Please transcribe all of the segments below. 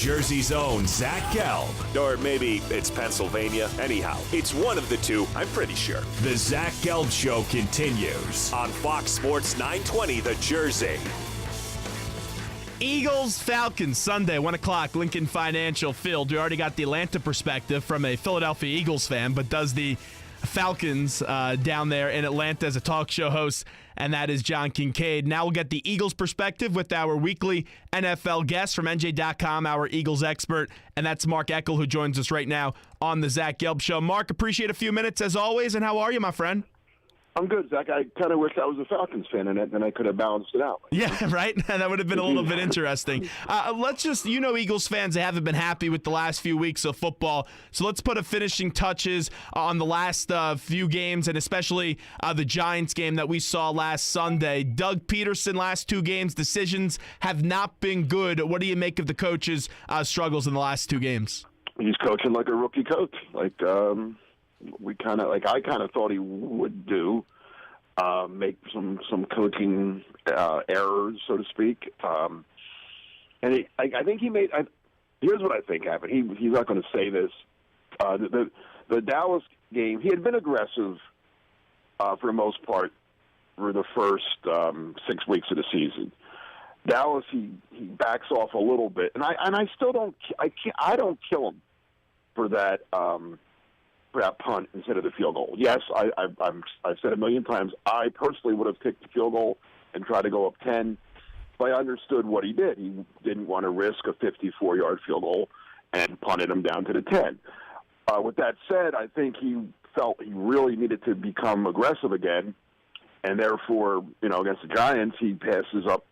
Jersey's own Zach Gelb. Or maybe it's Pennsylvania. Anyhow, it's one of the two, I'm pretty sure. The Zach Gelb Show continues On Fox Sports 920, The Jersey. Eagles-Falcons, Sunday, 1 o'clock, Lincoln Financial Field. We already got the Atlanta perspective from a Philadelphia Eagles fan, but does the Falcons down there in Atlanta as a talk show host, and that is John Kincaid. Now we'll get the Eagles perspective with our weekly NFL guest from NJ.com, our Eagles expert, and that's Mark Eckel, who joins us right now on the Zach Gelb Show. Mark, appreciate a few minutes as always, and how are you, my friend? I'm good, Zach. I kind of wish I was a Falcons fan in it, and I could have balanced it out. Yeah, right? That would have been a little bit interesting. Let's just, Eagles fans, they haven't been happy with the last few weeks of football, so let's put a finishing touches on the last few games, and especially the Giants game that we saw last Sunday. Doug Peterson, last two games, decisions have not been good. What do you make of the coach's struggles in the last two games? He's coaching like a rookie coach. I kind of thought he would do, make some coaching errors, so to speak. And I think he made. Here's what I think happened. He's not going to say this. The Dallas game, he had been aggressive for the most part for the first 6 weeks of the season. Dallas, he backs off a little bit, and I still don't. I don't kill him for that. For that punt instead of the field goal. Yes, I've said a million times, I personally would have kicked the field goal and tried to go up 10, but I understood what he did. He didn't want to risk a 54-yard field goal and punted him down to the 10. With that said, I think he felt he really needed to become aggressive again, and therefore, against the Giants, he passes up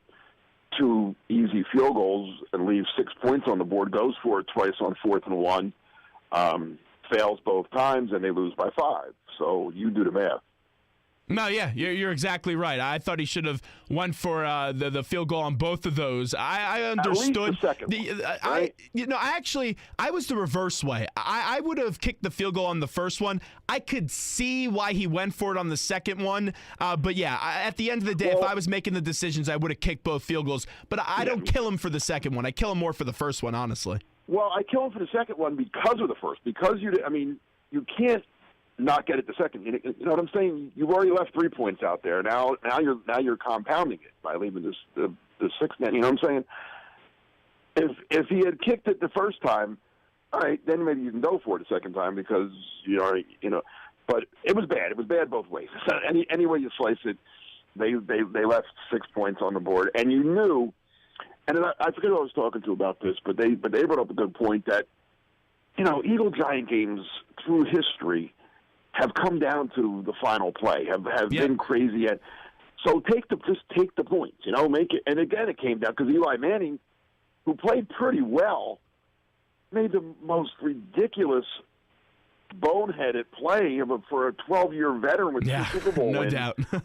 2 easy field goals and leaves 6 points on the board, goes for it twice on 4th and 1, fails both times, and they lose by 5. So you do the math. No, yeah, you're exactly right. I thought he should have went for the field goal on both of those. I understood. At least the second one, right? I was the reverse way. I would have kicked the field goal on the first one. I could see why he went for it on the second one. But yeah, at the end of the day, if I was making the decisions, I would have kicked both field goals. But I don't kill him for the second one. I kill him more for the first one, honestly. Well, I kill him for the second one because of the first. Because you can't not get it the second. You know what I'm saying? You've already left 3 points out there. Now you're compounding it by leaving the sixth man. You know what I'm saying? If he had kicked it the first time, all right, then maybe you can go for it the second time because you already. But it was bad. It was bad both ways. Any way you slice it, they left 6 points on the board, and you knew. And I forget who I was talking to about this, but they brought up a good point that, Eagle-Giant games through history have come down to the final play, have been crazy. So just take the points, make it. And again, it came down because Eli Manning, who played pretty well, made the most ridiculous boneheaded play for a 12-year veteran with 2 Super Bowl wins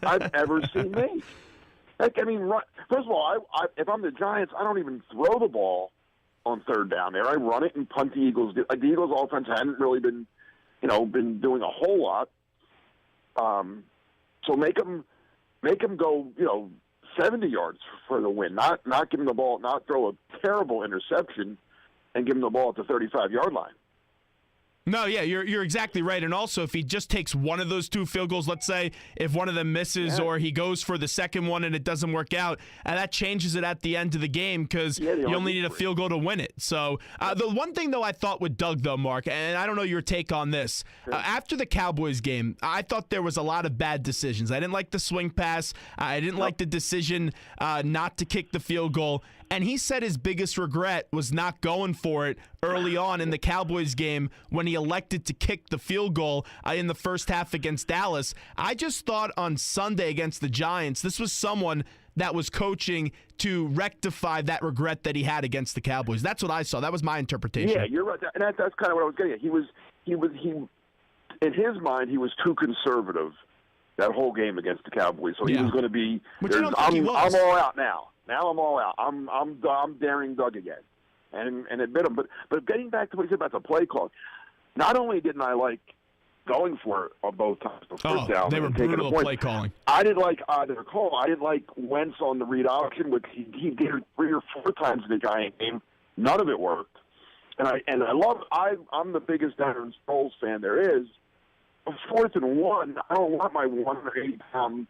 I've ever seen made. First of all, if I'm the Giants, I don't even throw the ball on third down there. I run it and punt the Eagles. The Eagles' offense hadn't really been doing a whole lot. So make them go, 70 yards for the win. Not give them the ball, not throw a terrible interception, and give them the ball at the 35-yard line. No, yeah, you're exactly right. And also, if he just takes one of those 2 field goals, let's say if one of them misses or he goes for the second one and it doesn't work out, and that changes it at the end of the game because you only need a field goal to win it. So the one thing, though, I thought with Doug, though, Mark, and I don't know your take on this, after the Cowboys game, I thought there was a lot of bad decisions. I didn't like the swing pass. I didn't like the decision not to kick the field goal. And he said his biggest regret was not going for it early on in the Cowboys game when he elected to kick the field goal in the first half against Dallas. I just thought on Sunday against the Giants, this was someone that was coaching to rectify that regret that he had against the Cowboys. That's what I saw. That was my interpretation. Yeah, you're right. And that's kind of what I was getting at. He in his mind, he was too conservative that whole game against the Cowboys. So he was going to be, I'm all out now. Now I'm all out. I'm daring Doug again, and admit him. But getting back to what he said about the play call, not only didn't I like going for it on both times, the first down, they were brutal play calling. I didn't like either call. I didn't like Wentz on the read option, which he did 3 or 4 times in the Giant game, None of it worked. And I'm the biggest Darren Sproles fan there is. 4th and 1, I don't want my 180-pound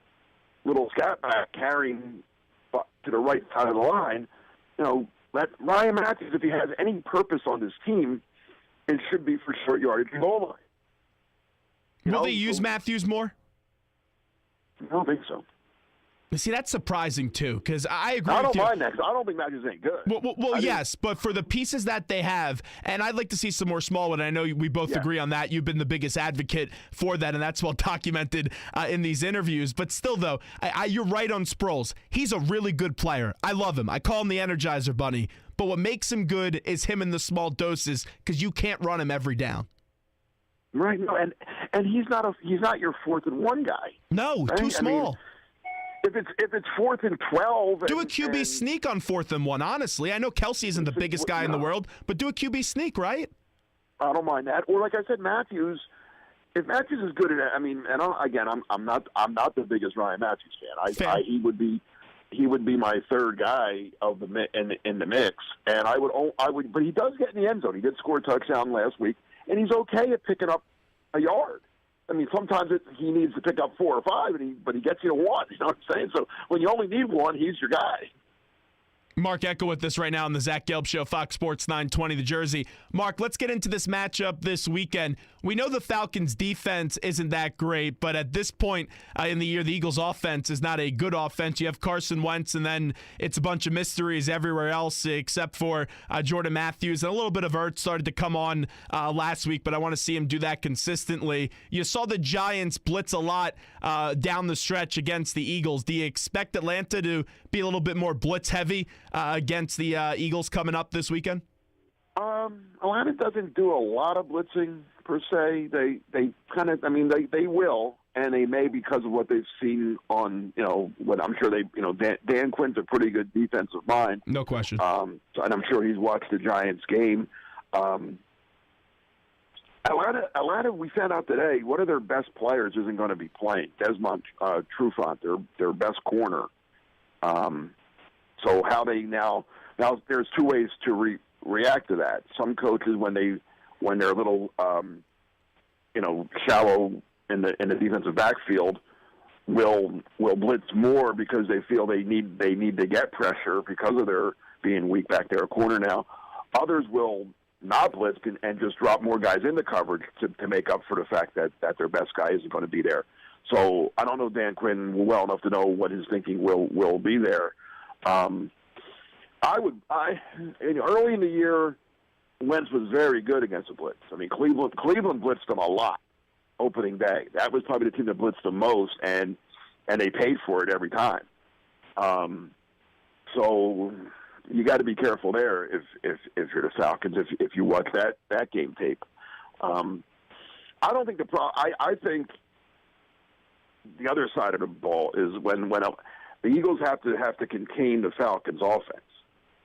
little scat back carrying to the right side of the line. Let Ryan Matthews, if he has any purpose on this team, it should be for short yardage and goal line. Will they use Matthews more? I don't think so. See, that's surprising, too, because I agree I with don't you. mind that, 'cause I don't think Matthews ain't good. Well, yes, but for the pieces that they have, and I'd like to see some more Smallwood, and I know we both agree on that. You've been the biggest advocate for that, and that's well documented in these interviews. But still, though, you're right on Sproles. He's a really good player. I love him. I call him the Energizer Bunny. But what makes him good is him in the small doses, because you can't run him every down. Right, no, and he's not your 4th and 1 guy. No, right? too small. If it's 4th and 12, do a QB sneak on 4th and 1. Honestly, I know Kelsey isn't the biggest guy in the world, but do a QB sneak, right? I don't mind that. Or like I said, Matthews. If Matthews is good at it, I'm not the biggest Ryan Matthews fan. He would be my 3rd guy of in the mix, and I would. But he does get in the end zone. He did score a touchdown last week, and he's okay at picking up a yard. I mean, sometimes he needs to pick up 4 or 5, but he gets you to 1. You know what I'm saying? So when you only need 1, he's your guy. Mark Eckel with us right now on the Zach Gelb Show, Fox Sports 920 The Jersey. Mark, let's get into this matchup this weekend. We know the Falcons' defense isn't that great, but at this point in the year, the Eagles' offense is not a good offense. You have Carson Wentz, and then it's a bunch of mysteries everywhere else except for Jordan Matthews. And a little bit of Ertz started to come on last week, but I want to see him do that consistently. You saw the Giants blitz a lot down the stretch against the Eagles. Do you expect Atlanta to be a little bit more blitz-heavy against the Eagles coming up this weekend? Atlanta doesn't do a lot of blitzing per se. They kind of, they will, and they may because of what they've seen on, what I'm sure Dan Quinn's a pretty good defensive mind. No question. And I'm sure he's watched the Giants game. Atlanta, we found out today, one of their best players isn't going to be playing. Desmond Trufant, their best corner. So how they now there's 2 ways to react to that. Some coaches, when they're a little shallow in the defensive backfield, will blitz more because they feel they need to get pressure because of their being weak back there, a corner now. Others will not blitz and just drop more guys into coverage to make up for the fact that their best guy isn't going to be there. So I don't know Dan Quinn well enough to know what his thinking will be there. Early in the year, Wentz was very good against the blitz. I mean, Cleveland blitzed them a lot opening day. That was probably the team that blitzed the most, and they paid for it every time. So you got to be careful there if you're the Falcons, if you watch that game tape. I don't think I think the other side of the ball is when the Eagles have to contain the Falcons' offense.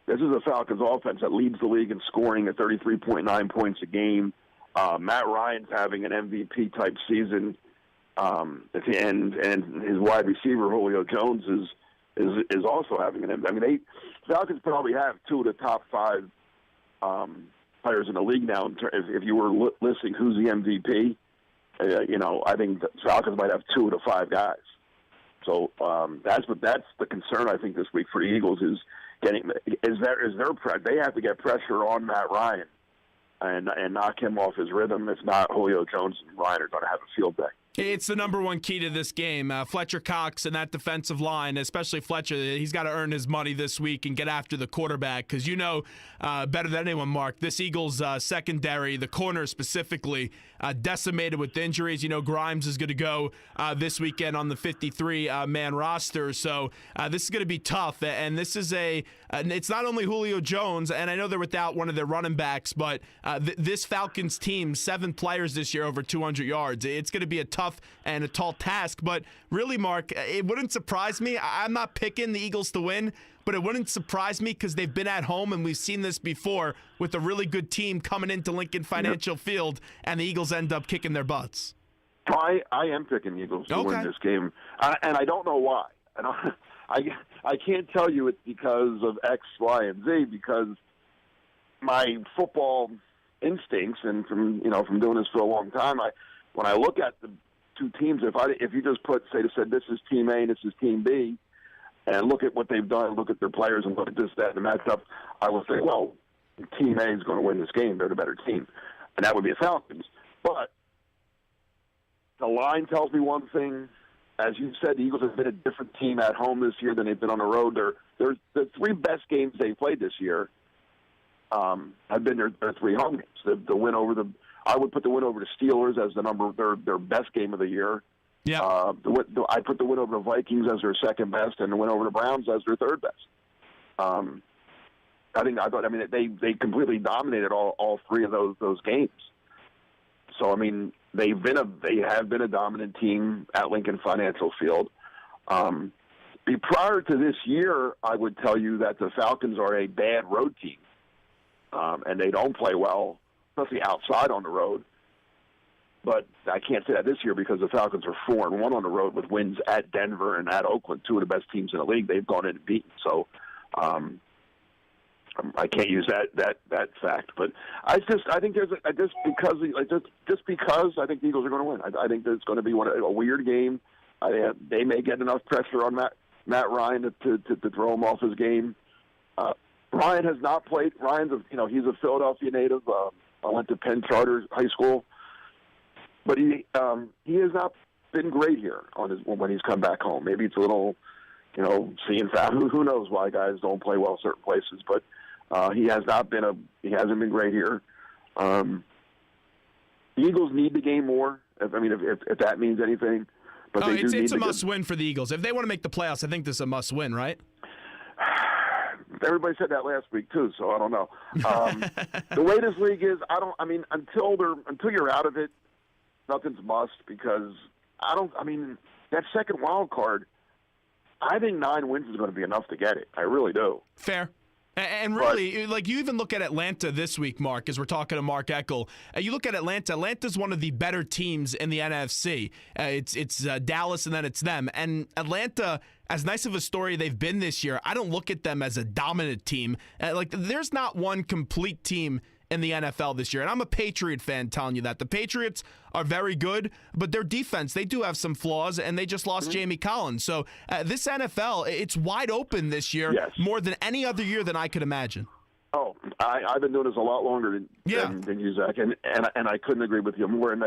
This is a Falcons offense that leads the league in scoring at 33.9 points a game. Matt Ryan's having an MVP-type season, and his wide receiver, Julio Jones, is also having an MVP. Falcons probably have 2 of the top 5 players in the league now. If you were listing who's the MVP, I think the Falcons might have 2 of the 5 guys. So that's the concern I think this week for the Eagles is they have to get pressure on Matt Ryan and knock him off his rhythm. If not, Julio Jones and Ryan are going to have a field day. It's the number one key to this game. Fletcher Cox and that defensive line, especially Fletcher, he's got to earn his money this week and get after the quarterback because better than anyone, Mark, this Eagles secondary, the corner specifically, decimated with injuries. Grimes is going to go this weekend on the 53-man roster, so this is going to be tough. And this is it's not only Julio Jones, and I know they're without one of their running backs, but this Falcons team, 7 players this year over 200 yards. It's going to be a tough and a tall task, but really, Mark, it wouldn't surprise me. I'm not picking the Eagles to win, but it wouldn't surprise me because they've been at home, and we've seen this before with a really good team coming into Lincoln Financial Field, and the Eagles end up kicking their butts. I am picking the Eagles to win this game, and I don't know why. I can't tell you it's because of X, Y, and Z, because my football instincts, and from doing this for a long time, when I look at the two teams, if you just said this is Team A and this is Team B, and look at what they've done, look at their players, and look at this, that, and the matchup, I will say, well, Team A is going to win this game. They're the better team, and that would be the Falcons. But the line tells me one thing. As you said, the Eagles have been a different team at home this year than they've been on the road. The three best games they played this year have been their three home games. The win over I would put the win over the Steelers as their best game of the year. Yeah. I put the win over the Vikings as their second best, and the win over the Browns as their third best. They completely dominated all three of those games. So they have been a dominant team at Lincoln Financial Field. Prior to this year, I would tell you that the Falcons are a bad road team, and they don't play well, especially outside on the road. But I can't say that this year because the Falcons are 4-1 on the road with wins at Denver and at Oakland, two of the best teams in the league. They've gone in and beaten. So I can't use that fact. But I think because I think the Eagles are going to win. I think that it's going to be a weird game. They may get enough pressure on Matt Ryan to throw him off his game. Ryan has not played. He's a Philadelphia native. I went to Penn Charter High School, but he has not been great here when he's come back home. Maybe it's a little, seeing who knows why guys don't play well certain places, but he hasn't been great here. The Eagles need the game more. If that means anything. But it's a must-win for the Eagles. If they want to make the playoffs, I think this is a must-win, right? Everybody said that last week too, so I don't know. The way this league is, until you're out of it, nothing's must because that second wild card. I think 9 wins is going to be enough to get it. I really do. Fair. And really, you even look at Atlanta this week, Mark, as we're talking to Mark Eckel. You look at Atlanta. Atlanta's one of the better teams in the NFC. It's Dallas, and then it's them. And Atlanta, as nice of a story they've been this year, I don't look at them as a dominant team. There's not one complete team in the NFL this year. And I'm a Patriot fan telling you that. The Patriots are very good, but their defense, they do have some flaws, and they just lost Jamie Collins. So this NFL, it's wide open this year, more than any other year than I could imagine. Oh, I've been doing this a lot longer than you, Zach, and I couldn't agree with you more. And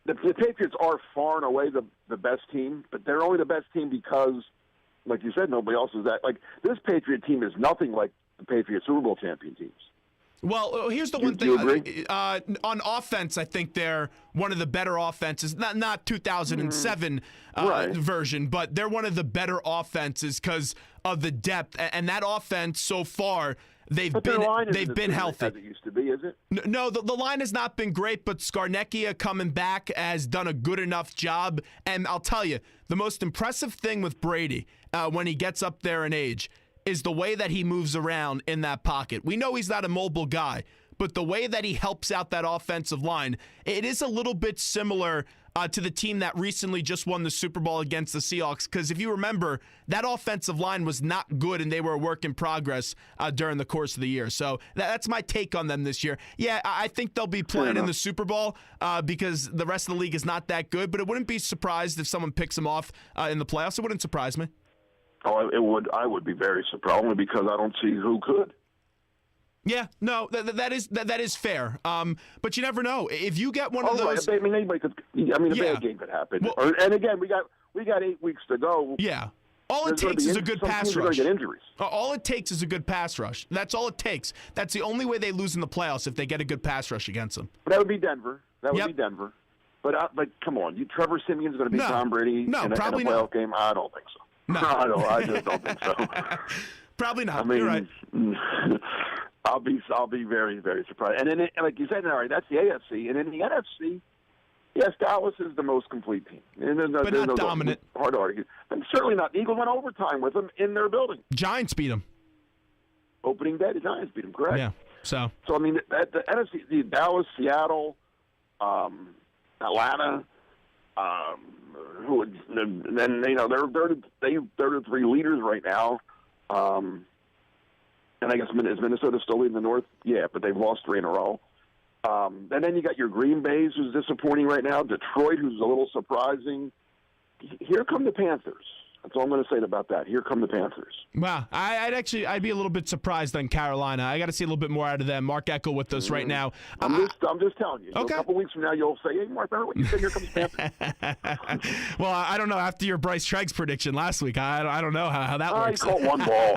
the Patriots are far and away the best team, but they're only the best team because, like you said, nobody else is that. This Patriot team is nothing like the Patriot Super Bowl champion teams. Well, here's the one thing. Do you agree? On offense, I think they're one of the better offenses. Not 2007 version, but they're one of the better offenses because of the depth. And that offense so far, they've been healthy. As it used to be, is it? No, the line has not been great, but Scarnecchia coming back has done a good enough job. And I'll tell you, the most impressive thing with Brady when he gets up there in age is the way that he moves around in that pocket. We know he's not a mobile guy, but the way that he helps out that offensive line, it is a little bit similar to the team that recently just won the Super Bowl against the Seahawks. Because if you remember, that offensive line was not good, and they were a work in progress during the course of the year. So that's my take on them this year. Yeah, I think they'll be playing in the Super Bowl because the rest of the league is not that good, but it wouldn't be surprised if someone picks them off in the playoffs. It wouldn't surprise me. Oh, it would. I would be very surprised, only because I don't see who could. Yeah, no, that is fair. But you never know. If you get one of those, right. Anybody could. A bad game could happen. Well, and again, we got 8 weeks to go. Yeah. All it takes is a good pass rush. Get injuries. All it takes is a good pass rush. That's all it takes. That's the only way they lose in the playoffs, if they get a good pass rush against them. But that would be Denver. But come on, Trevor Simeon's going to be Tom Brady in a playoff game? I don't think so. No. I just don't think so. Probably not. You're right. I'll be very, very surprised. And then, like you said, all right, that's the AFC. And in the NFC, yes, Dallas is the most complete team. But not dominant. Hard to argue. And certainly not. The Eagles went overtime with them in their building. Giants beat them. Opening day, the Giants beat them, correct? Yeah. So the NFC, the Dallas, Seattle, Atlanta, they're the 3 leaders right now. And I guess is Minnesota still leading the North? Yeah, but they've lost 3 in a row. And then you got your Green Bays, who's disappointing right now. Detroit, who's a little surprising. Here come the Panthers. That's all I'm going to say about that. Here come the Panthers. Wow, I'd be a little bit surprised on Carolina. I got to see a little bit more out of them. Mark Eckel with us right now. I'm just telling you. Okay. A couple weeks from now, you'll say, "Hey, Mark, remember what you said? Here comes the Panthers." Well, I don't know. After your Bryce Treggs prediction last week, I don't know how that works. He caught one ball.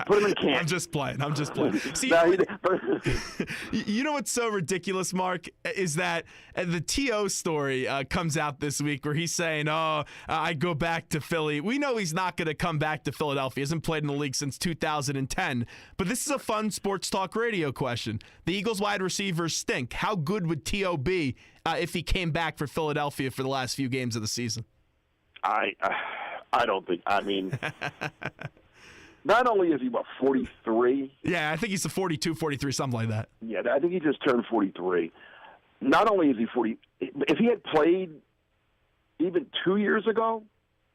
Put him in camp. I'm just playing. See, you know what's so ridiculous, Mark, is that the T.O. story comes out this week where he's saying, I go back to Philly. We know he's not going to come back to Philadelphia. He hasn't played in the league since 2010. But this is a fun sports talk radio question. The Eagles wide receivers stink. How good would T.O. be if he came back for Philadelphia for the last few games of the season? I don't think. I mean, not only is he, 43? Yeah, I think he's a 42, 43, something like that. Yeah, I think he just turned 43. Not only is he 40, if he had played even 2 years ago,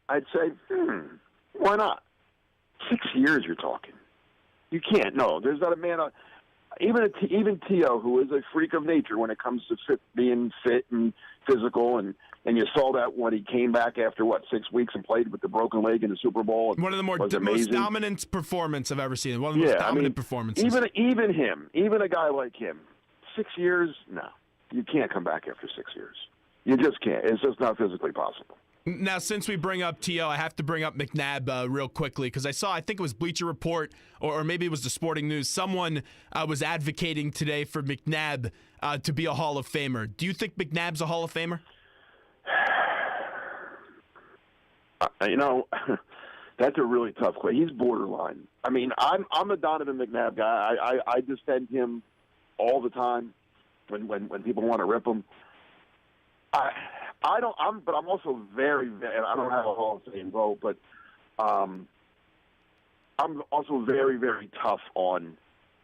I'd say, why not? 6 years you're talking. You can't. No, there's not a man. Even T.O., who is a freak of nature when it comes to being fit and physical, and you saw that when he came back after, 6 weeks and played with the broken leg in the Super Bowl. One of the most dominant performance I've ever seen. One of the most dominant performances. Even him, even a guy like him, 6 years, no. You can't come back after 6 years. You just can't. It's just not physically possible. Now, since we bring up T.O., I have to bring up McNabb real quickly because I think it was Bleacher Report or maybe it was the Sporting News. Someone was advocating today for McNabb to be a Hall of Famer. Do you think McNabb's a Hall of Famer? That's a really tough question. He's borderline. I mean, I'm a Donovan McNabb guy. I defend him all the time when people want to rip him. But I'm also very, I don't have a Hall of Fame vote, but I'm also very, very tough on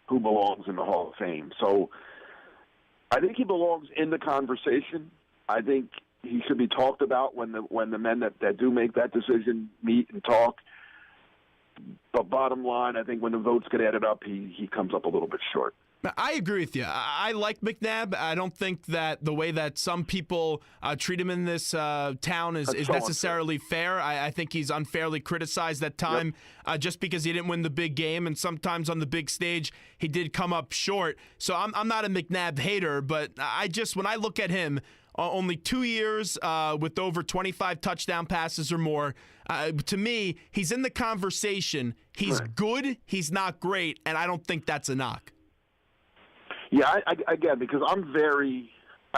who belongs in the Hall of Fame. So I think he belongs in the conversation. I think he should be talked about when the men that do make that decision meet and talk. But bottom line, I think when the votes get added up, he comes up a little bit short. I agree with you. I like McNabb. I don't think that the way that some people treat him in this town is necessarily fair. I think he's unfairly criticized at time just because he didn't win the big game, and sometimes on the big stage he did come up short. So I'm not a McNabb hater, but when I look at him, only 2 years with over 25 touchdown passes or more. To me, he's in the conversation. He's good. He's not great, and I don't think that's a knock. Yeah, again, because I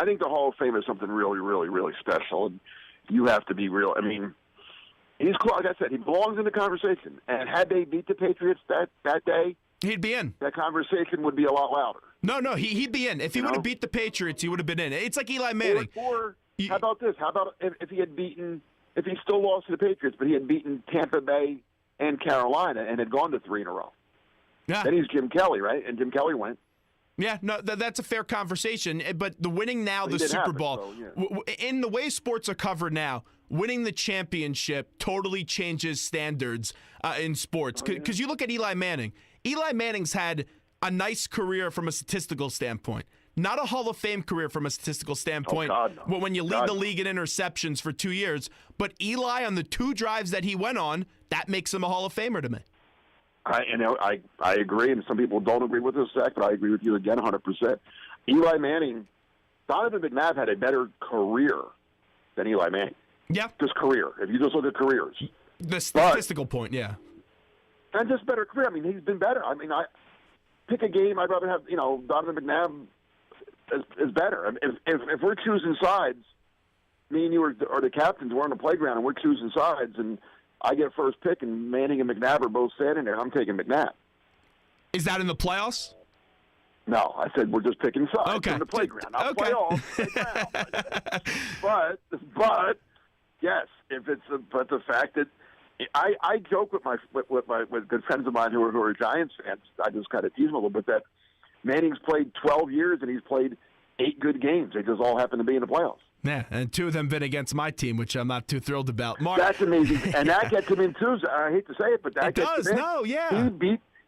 think the Hall of Fame is something really, really, really special, and you have to be real. I mean, he's, like I said, he belongs in the conversation, and had they beat the Patriots that day, he'd be in. That conversation would be a lot louder. No, he'd be in. If he would have beat the Patriots, he would have been in. It's like Eli Manning. Or how about this? How about if he still lost to the Patriots, but he had beaten Tampa Bay and Carolina and had gone to 3 in a row? Yeah. Then he's Jim Kelly, right? And Jim Kelly went. Yeah, no, that's a fair conversation. But the winning now, the Super Bowl, in the way sports are covered now, winning the championship totally changes standards in sports. Because you look at Eli Manning. Eli Manning's had a nice career from a statistical standpoint. Not a Hall of Fame career from a statistical standpoint. Oh, God, no. When you lead the league in interceptions for 2 years. But Eli, on the 2 drives that he went on, that makes him a Hall of Famer to me. I agree, and some people don't agree with this, Zach, but I agree with you again 100%. Eli Manning, Donovan McNabb had a better career than Eli Manning. Yeah. Just career, if you just look at careers. The statistical point, yeah. And just better career. I mean, he's been better. I mean, I pick a game, I'd rather have, Donovan McNabb is better. If we're choosing sides, me and you are the captains, we're on the playground, and we're choosing sides, and I get first pick, and Manning and McNabb are both standing there. I'm taking McNabb. Is that in the playoffs? No, I said we're just picking sides on the playground. Not playoffs, playground. But yes, but the fact that I joke with good friends of mine who are Giants fans. I just kind of tease them a little bit that Manning's played 12 years and he's played 8 good games. They just all happen to be in the playoffs. Yeah, and 2 of them been against my team, which I'm not too thrilled about. Mark, that's amazing, and that gets him in too. I hate to say it, but that gets him in. No, yeah.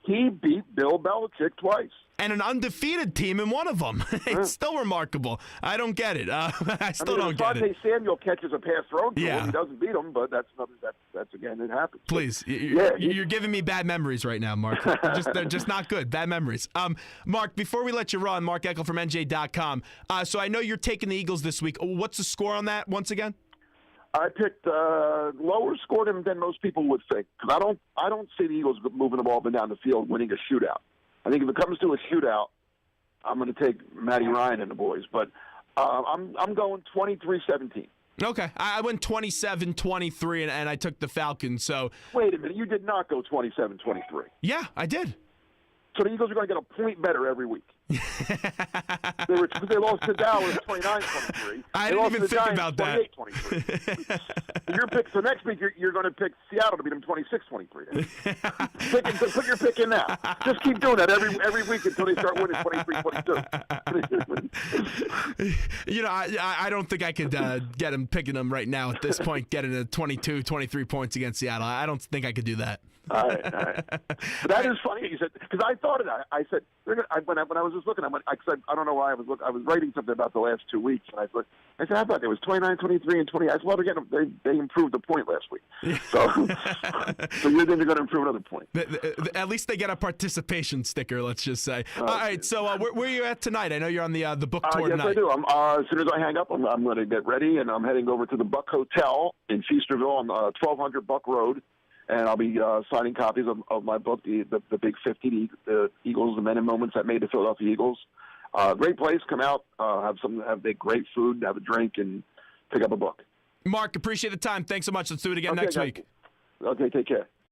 He beat Bill Belichick twice. And an undefeated team in one of them. It's still remarkable. I don't get it. I still don't get it. Samuel catches a pass thrown to Yeah. him. He doesn't beat him, but that's again, it happens. Please, you're giving me bad memories right now, Mark. They're just not good. Bad memories. Mark, before we let you run, Mark Eckel from NJ.com. So I know you're taking the Eagles this week. What's the score on that once again? I picked lower score than most people would think, because I don't see the Eagles moving the ball up and down the field, winning a shootout. I think if it comes to a shootout, I'm going to take Matty Ryan and the boys, but I'm going 23-17. Okay, I went 27-23, and I took the Falcons. So wait a minute, you did not go 27-23. Yeah, I did. So the Eagles are going to get a point better every week. They lost to Dallas 29-23. I didn't even think about that. 28-23. Your pick. So next week you're going to pick Seattle to beat them 26-23. Put your pick in now. Just keep doing that every week until they start winning 23-22. You know, I don't think I could get him picking them right now at this point, getting a 22, 23 points against Seattle. I don't think I could do that. All right. But that is funny. You said, because I thought of that. I said when I was just looking, I don't know why I was looking. I was writing something about the last 2 weeks, and I said, how about it? It was 29, 23, and 20. I said, well, they improved a point last week. So you're then going to improve another point. At least they get a participation sticker. Let's just say. All right. So where are you at tonight? I know you're on the book tour tonight. Yes, I do. As soon as I hang up, I'm going to get ready, and I'm heading over to the Buck Hotel in Feasterville on 1200 Buck Road. And I'll be signing copies of my book, the Big 50, the Eagles, the Men and Moments that made the Philadelphia Eagles. Great place. Come out, have great food, have a drink, and pick up a book. Mark, appreciate the time. Thanks so much. Let's do it again next week. Okay, take care.